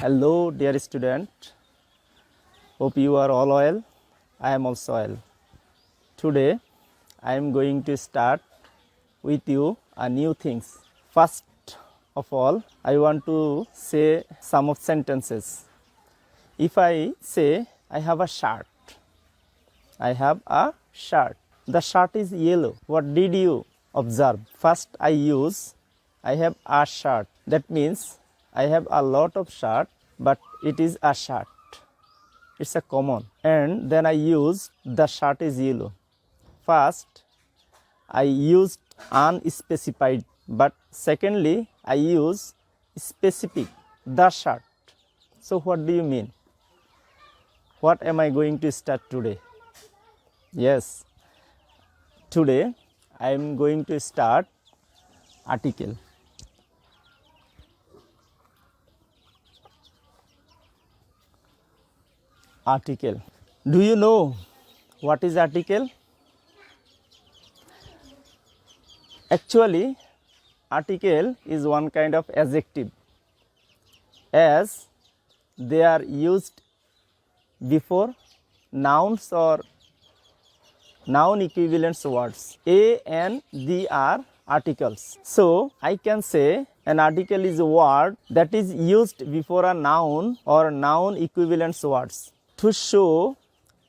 Hello, dear student. Hope you are all well. I am also well. Today, I am going to start with you a new things. First of all, I want to say some of sentences. If I say I have a shirt, I have a shirt. The shirt is yellow. What did you observe? First, I use I have a shirt. That means I have a lot of shirt, but it is a shirt. It's a common. And then I use the shirt is yellow. First, I used unspecified, but secondly, I use specific, the shirt. So what do you mean? What am I going to start today? Yes, today I am going to start article. Article. Do you know what is article? Actually, article is one kind of adjective, as they are used before nouns or noun equivalent words. A and the are articles. So I can say an article is a word that is used before a noun or noun equivalent words to show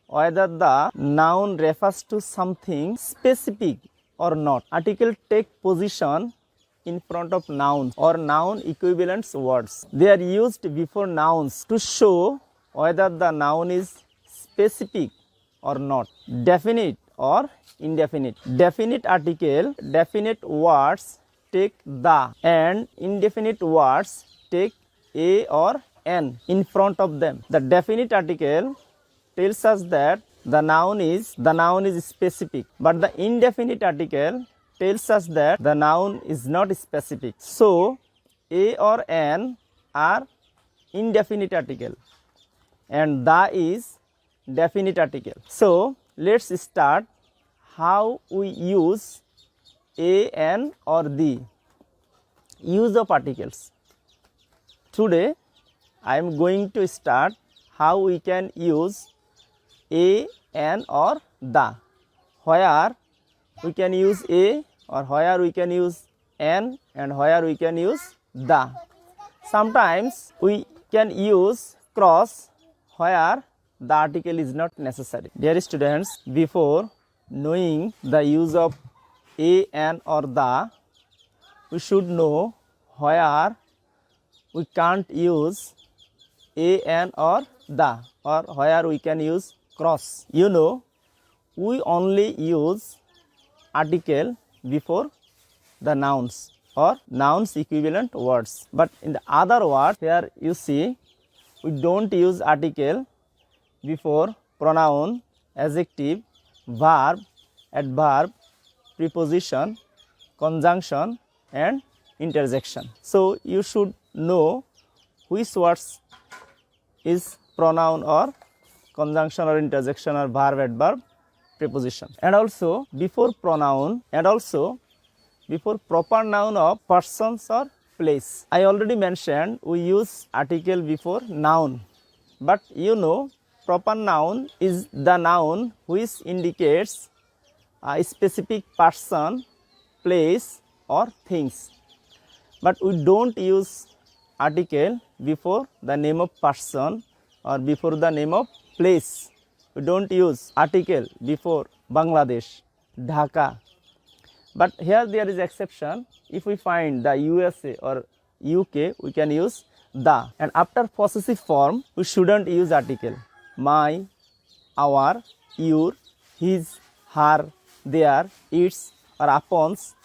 whether the noun refers to something specific or not. Article take position in front of nouns or noun equivalent words. They are used before nouns to show whether the noun is specific or not, definite or indefinite. Definite article, definite words take the, and indefinite words take a or an in front of them. The definite article tells us that the noun is specific, but the indefinite article tells us that the noun is not specific. So a or an are indefinite article and the is definite article. So let's start how we use a, an or the. Use of articles. Today I am going to start how we can use a, an or the. Where we can use a, or where we can use an, and where we can use the. Sometimes we can use cross where the article is not necessary. Dear students, before knowing the use of a, an or the, we should know where we can't use a, an or the, or where we can use cross. You know, we only use article before the nouns or nouns equivalent words. But in the other words, here you see, we don't use article before pronoun, adjective, verb, adverb, preposition, conjunction and interjection. So you should know which words is pronoun or conjunction or interjection or verb, adverb, preposition. And also before pronoun and also before proper noun of persons or place. I already mentioned we use article before noun, but you know proper noun is the noun which indicates a specific person, place or things. But we don't use article before the name of person or before the name of place. We don't use article before Bangladesh, Dhaka. But here there is exception. If we find the USA or UK, we can use the. And after possessive form, we shouldn't use article. My, our, your, his, her, their, its or upon's.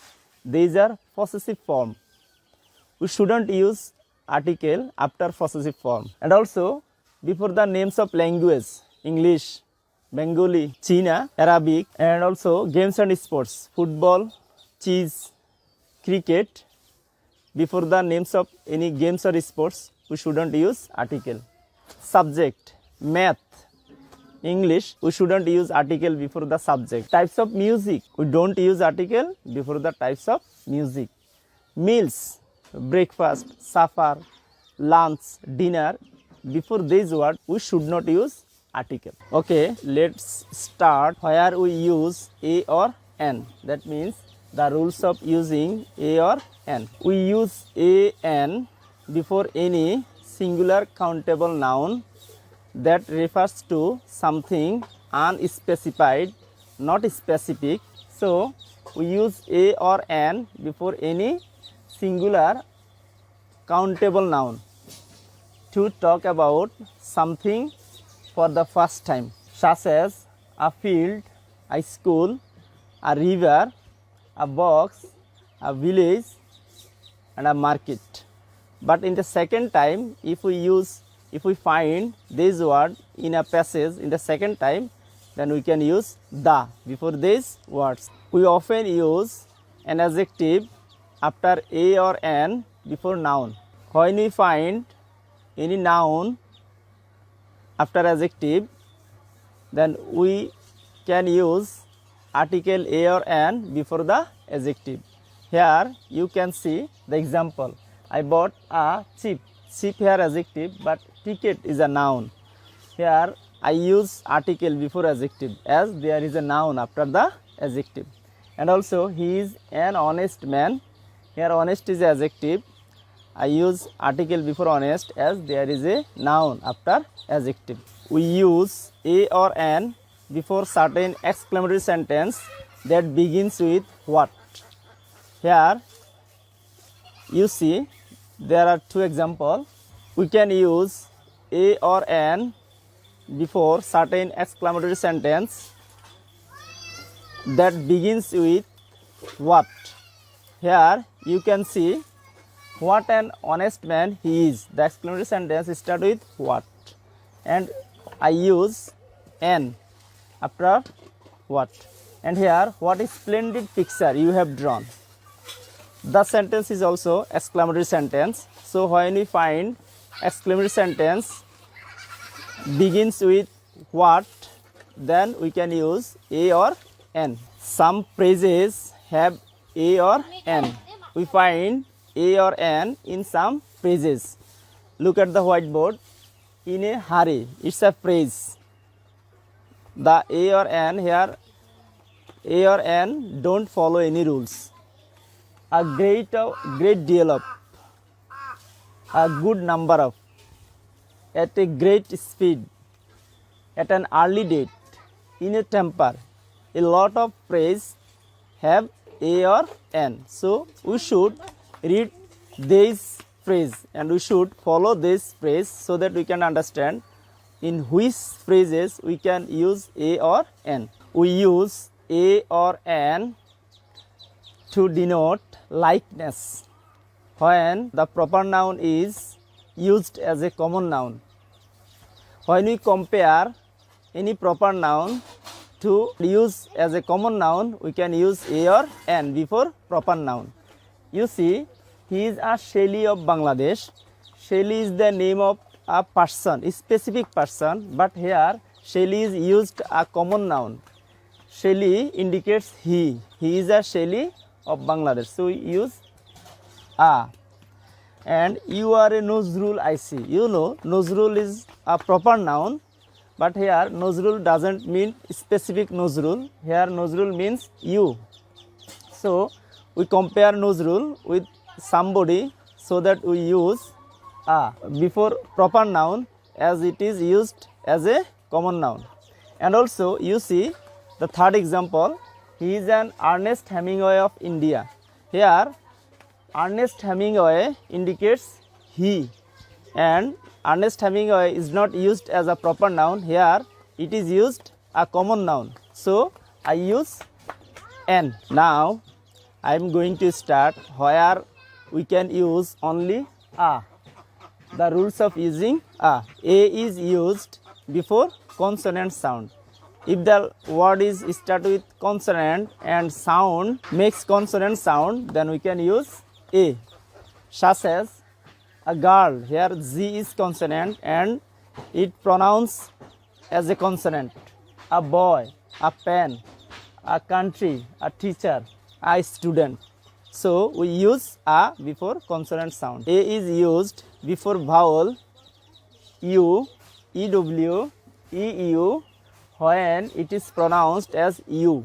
These are possessive form. We shouldn't use article after possessive form. And also before the names of language, English, Bengali, China, Arabic, and also games and sports, football, chess, cricket. Before the names of any games or sports, we shouldn't use article. Subject, math, English, we shouldn't use article before the subject. Types of music, we don't use article before the types of music. Meals, breakfast, supper, lunch, dinner, before these words we should not use article. Okay, let's start where we use a or an. That means the rules of using a or an. We use a, an before any singular countable noun that refers to something unspecified, not specific. So we use a or an before any singular countable noun to talk about something for the first time, such as a field, a school, a river, a box, a village, and a market. But in the second time, if we find this word in a passage in the second time, then we can use the before these words. We often use an adjective after a or an before noun. When we find any noun after adjective, then we can use article a or an before the adjective. Here you can see the example. I bought a chip. Chip here adjective, but ticket is a noun. Here I use article before adjective as there is a noun after the adjective. And also he is an honest man. Here honest is adjective. I use article before honest as there is a noun after adjective. We use a or an before certain exclamatory sentence that begins with what. Here you see there are two examples. We can use a or an before certain exclamatory sentence that begins with what. Here you can see what an honest man he is. The exclamatory sentence starts with what, and I use an after what. And here, what is splendid picture you have drawn. The sentence is also exclamatory sentence. So when we find exclamatory sentence begins with what, then we can use a or an. Some phrases have a or an. We find a or an in some phrases. Look at the whiteboard. In a hurry, it's a phrase. The a or an here, a or an don't follow any rules. A great deal of, a good number of, at a great speed, at an early date, in a temper. A lot of phrases have a or an. So we should read this phrase and we should follow this phrase so that we can understand in which phrases we can use a or an. We use a or an to denote likeness when the proper noun is used as a common noun. When we compare any proper noun to use as a common noun, we can use a or an before proper noun. You see, he is a Shelly of Bangladesh. Shelly is the name of a person, a specific person, but here Shelly is used a common noun. Shelly indicates he. He is a Shelly of Bangladesh. So we use a. And you are a Nazrul, I see. You know, Nazrul is a proper noun, but here Nazrul doesn't mean specific Nazrul. Here Nazrul means you. So we compare Nazrul with somebody so that we use a before proper noun as it is used as a common noun. And also you see the third example, he is an Ernest Hemingway of India. Here Ernest Hemingway indicates he, and Ernest Hemingway is not used as a proper noun. Here it is used a common noun. So I use an. Now I am going to start where we can use only a. The rules of using a. A is used before consonant sound. If the word is start with consonant and sound makes consonant sound, then we can use a. Such as a girl. Here Z is consonant and it pronounced as a consonant. A boy, a pen, a country, a teacher, a student. So we use a before consonant sound. A is used before vowel U, EW, EU, when it is pronounced as U.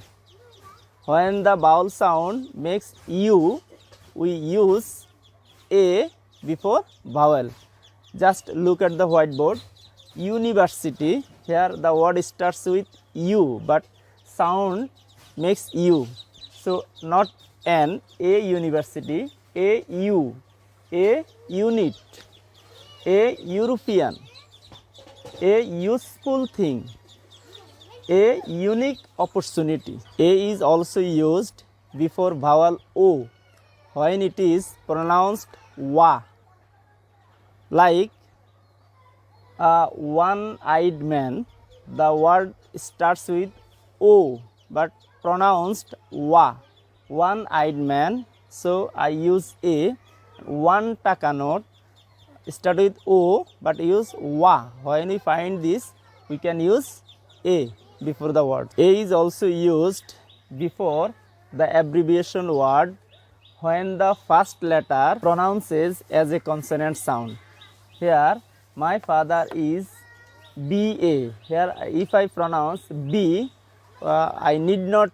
When the vowel sound makes U, we use A before vowel. Just look at the whiteboard. University, here the word starts with U, but sound makes U. So not N, A university, A U, A unit, A European, a useful thing, a unique opportunity. A is also used before vowel O when it is pronounced wa, like a one-eyed man. The word starts with O but pronounced wa, one-eyed man. So I use A. One taka note start with O but use wa. When we find this, we can use A before the word. A is also used before the abbreviation word when the first letter pronounces as a consonant sound. Here my father is BA. Here if I pronounce B, I need not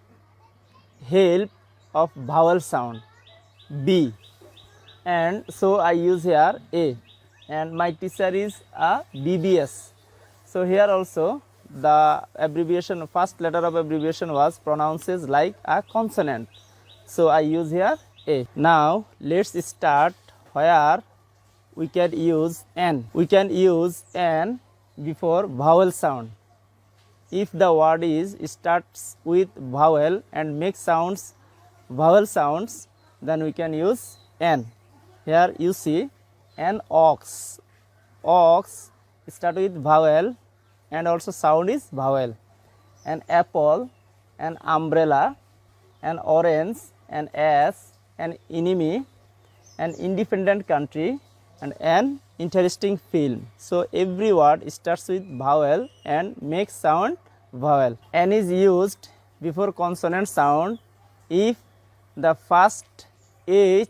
help of vowel sound B, and so I use here A. And my teacher is a BBS. So here also the abbreviation, first letter of abbreviation was pronounces like a consonant. So I use here A. Now let's start where we can use N. We can use N before vowel sound. If the word is starts with vowel and makes sounds, vowel sounds, then we can use N. Here you see an ox. Ox start with vowel and also sound is vowel. An apple, an umbrella, an orange, an ass, an enemy, an independent country, and an interesting film. So every word starts with vowel and makes sound vowel. N is used before consonant sound if the first H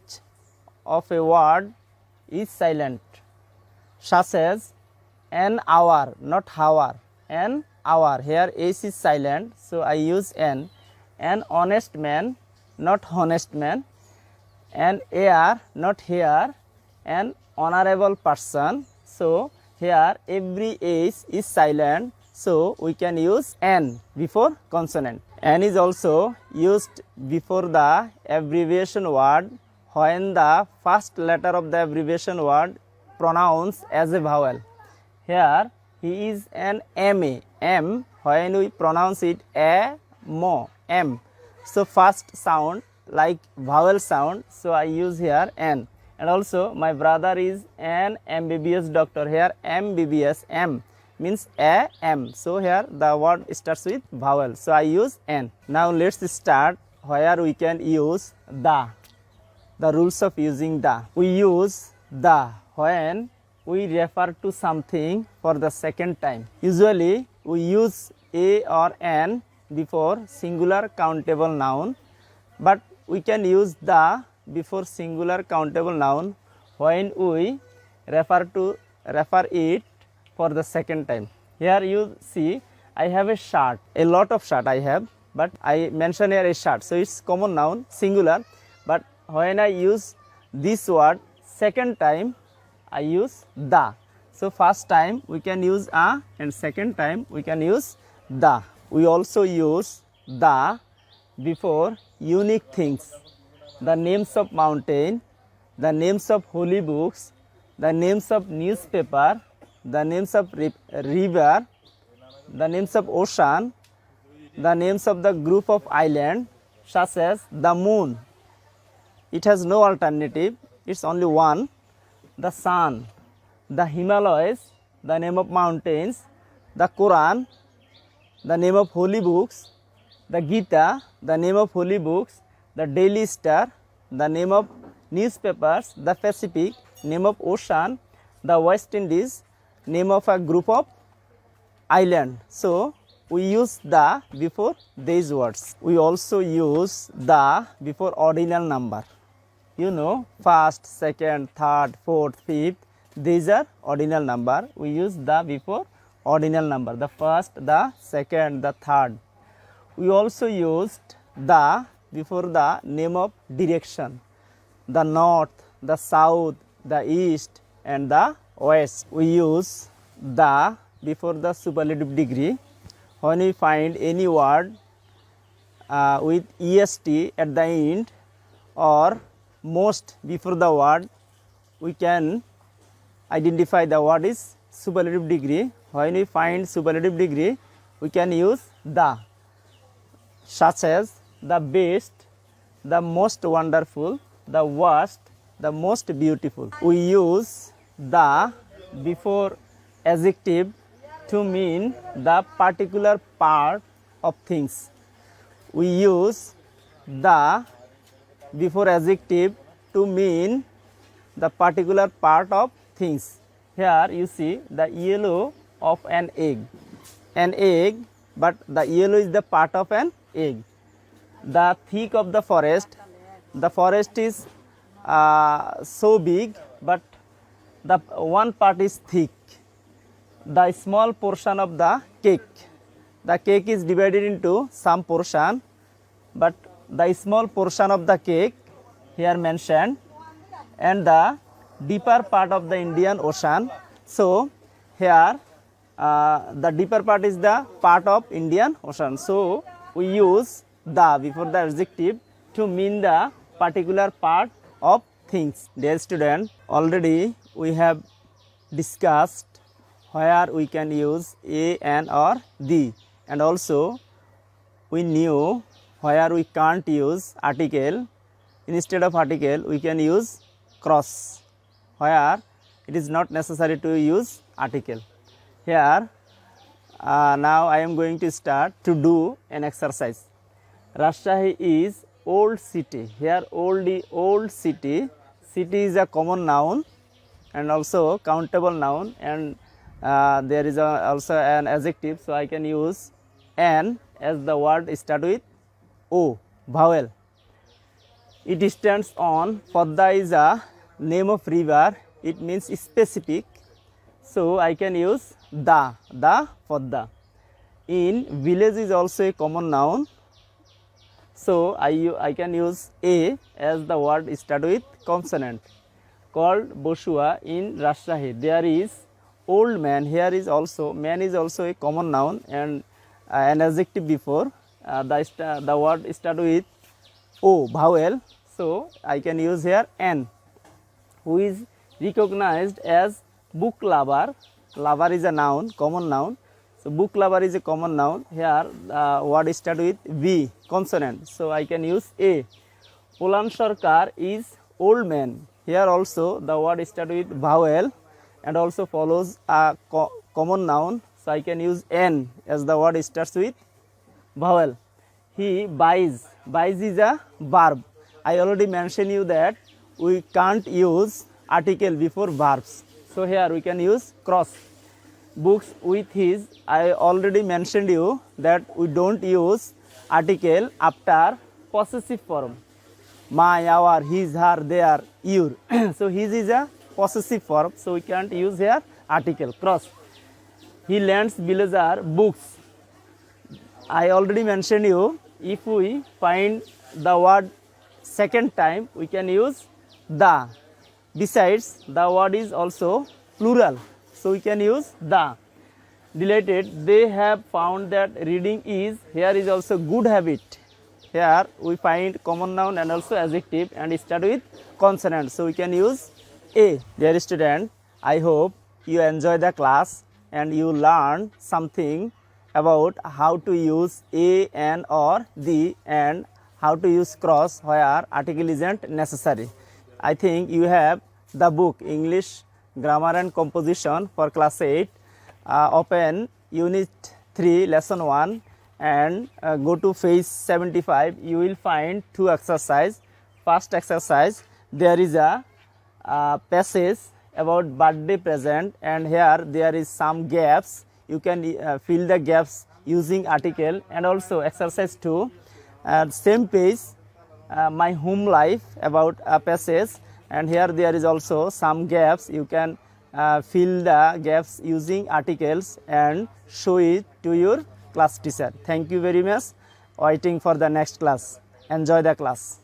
of a word is silent, such as an hour, not hour, an hour. Here H is silent, so I use N. An honest man, not honest man. An air, not here. An honorable person. So here every H is silent, so we can use N before consonant. N is also used before the abbreviation word when the first letter of the abbreviation word pronounced as a vowel. Here he is an MA. M, when we pronounce it A, mo, M. So first sound like vowel sound, so I use here N. And also my brother is an MBBS doctor. Here MBBS, M means A, M. So here the word starts with vowel, so I use N. Now let's start where we can use the rules of using the. We use the when we refer to something for the second time. Usually we use A or N before singular countable noun, but we can use the before singular countable noun when we refer it for the second time. Here you see I have a shirt, a lot of shirt I have, but I mention here a shirt, so it's common noun singular. But when I use this word second time, I use the. So first time we can use a, and second time we can use the. We also use the before unique things, the names of mountain, the names of holy books, the names of newspaper, the names of river, the names of ocean, the names of the group of island, such as the moon. It has no alternative, it's only one. The sun, the Himalayas, the name of mountains, the Quran, the name of holy books, the Gita, the name of holy books, the Daily Star, the name of newspapers, the Pacific, name of ocean, the West Indies, name of a group of island. So we use the before these words. We also use the before ordinal number. You know, first, second, third, fourth, fifth, these are ordinal number. We use the before ordinal number, the first, the second, the third. We also used the before the name of direction, the north, the south, the east and the west. We use the before the superlative degree when we find any word with est at the end or most before the word, we can identify the word is superlative degree. When we find superlative degree, we can use the, such as the best, the most wonderful, the worst, the most beautiful. We use the before adjective to mean the particular part of things. We use the before adjective to mean the particular part of things. Here you see the yellow of an egg, but the yellow is the part of an egg. The thick of the forest is so big, but the one part is thick. The small portion of the cake is divided into some portion, but the small portion of the cake here mentioned, and the deeper part of the Indian Ocean. So here the deeper part is the part of Indian Ocean. So we use the before the adjective to mean the particular part of things. Dear student, already we have discussed where we can use a, an or the, and also we knew where we can't use article. Instead of article we can use cross, where it is not necessary to use article. Here now I am going to start to do an exercise. Rajshahi is old city. Here old city. City is a common noun and also countable noun, and there is also an adjective, so I can use an as the word start with O, vowel. It stands on, Padda is a name of river, it means specific, so I can use the Padda. In village is also a common noun, so I can use a as the word start with consonant. Called Boshua in Rajshahi. There is old man. Here is also, man is also a common noun and an adjective before. The word start with O, vowel. So I can use here an. Who is recognized as book lover. Lover is a noun, common noun. So book lover is a common noun. Here the word start with V, consonant. So I can use a. Polan Sarkar is old man. Here also the word start with vowel and also follows a common noun. So I can use n as the word starts with vowel. He buys. Buys is a verb. I already mentioned you that we can't use article before verbs. So here we can use cross. Books with his. I already mentioned you that we don't use article after possessive form. My, our, his, her, their, your. So his is a possessive form, so we can't use here article, cross. He lends villager books. I already mentioned you, if we find the word second time, we can use the. Besides, the word is also plural, so we can use the. Delighted, they have found that reading is, here is also good habit. Here we find common noun and also adjective and start with consonant, so we can use a. Dear student, I hope you enjoy the class and you learn something about how to use a, an or the, and how to use cross where article isn't necessary. I think you have the book English Grammar and Composition for class 8. Open unit 3 lesson 1 and go to page 75. You will find two exercises. First exercise, there is a passage about birthday present, and here there is some gaps. You can fill the gaps using article. And also exercise 2, same page, my home life, about a passage, and here there is also some gaps. You can fill the gaps using articles and show it to your class teacher. Thank you very much. Waiting for the next class. Enjoy the class.